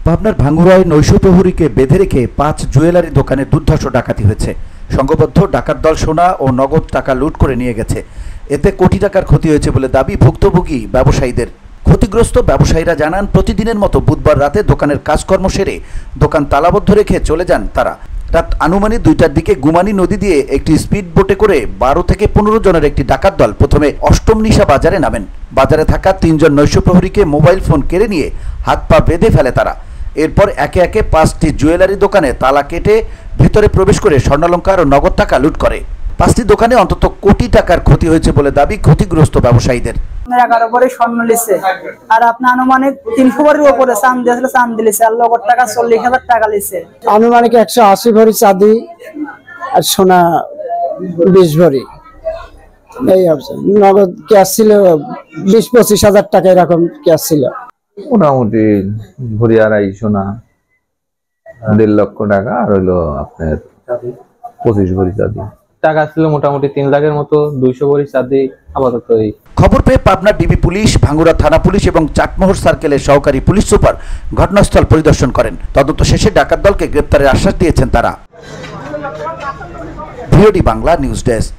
পাবনার ভাঙ্গুড়ায় নৈশপ্রহরীকে বেঁধে রেখে 5 জুয়েলারি দোকানে দুর্ধর্ষ ডাকাতি হয়েছে। সংঘবদ্ধ ডাকাত দল সোনা ও নগদ টাকা লুট করে নিয়ে গেছে। এতে কোটি টাকার ক্ষতি হয়েছে বলে দাবি ভুক্তভোগী ব্যবসায়ীদের। ক্ষতিগ্রস্ত ব্যবসায়ীরা জানান, প্রতিদিনের মতো বুধবার রাতে দোকানের কাজকর্ম সেরে দোকান তালাবদ্ধ রেখে চলে যান তারা। রাত আনুমানিক 2টার দিকে গুমানি নদী দিয়ে একটি স্পিড বোটে করে 12 থেকে 15 জনের একটি ডাকাত দল প্রথমে অষ্টম নিশা বাজারে নামেন। বাজারে থাকা 3 জন নৈশপ্রহরীকে মোবাইল ফোন কেড়ে নিয়ে হাত পা বেঁধে ফেলে তারা। এরপর একে একে 5টি জুয়েলারি দোকানে তালা কেটে ভিতরে প্রবেশ করে স্বর্ণালংকার ও নগদ টাকা লুট করে। 5টি দোকানে অন্তত কোটি টাকার ক্ষতি হয়েছে বলে দাবি ক্ষতিগ্রস্ত ব্যবসায়ীদের। 11 ভরি স্বর্ণ লিছে আর আপনার আনুমানিক 300 ভরির উপরে চাঁদি আসলে চাঁদি লিছে আর নগদ টাকা 40,000 টাকা লিছে। আনুমানিক 180 ভরি চাঁদি আর সোনা 20 ভরি। এই অবস্থা। নগদ ক্যাশ ছিল 20-25 হাজার টাকা এরকম ক্যাশ ছিল। মোটামুটি ভরি আড়াই সোনা 1.5 লক্ষ টাকা আর হইলো আপনার 25 ভরি চাঁদি। টাকা ছিল মোটামুটি 3 লাখের মতো, 200 ভরি চাঁদি আপাতত। খবর পেয়ে পাবনা ডিবি পুলিশ, ভাঙ্গুড়া থানা পুলিশ এবং চাটমোহর সার্কেলের সহকারী পুলিশ সুপার ঘটনাস্থল পরিদর্শন করেন। তদন্ত শেষে ডাকাত দলকে গ্রেপ্তারের আশ্বাস দিয়েছেন তারা। VOD Bangla news desk.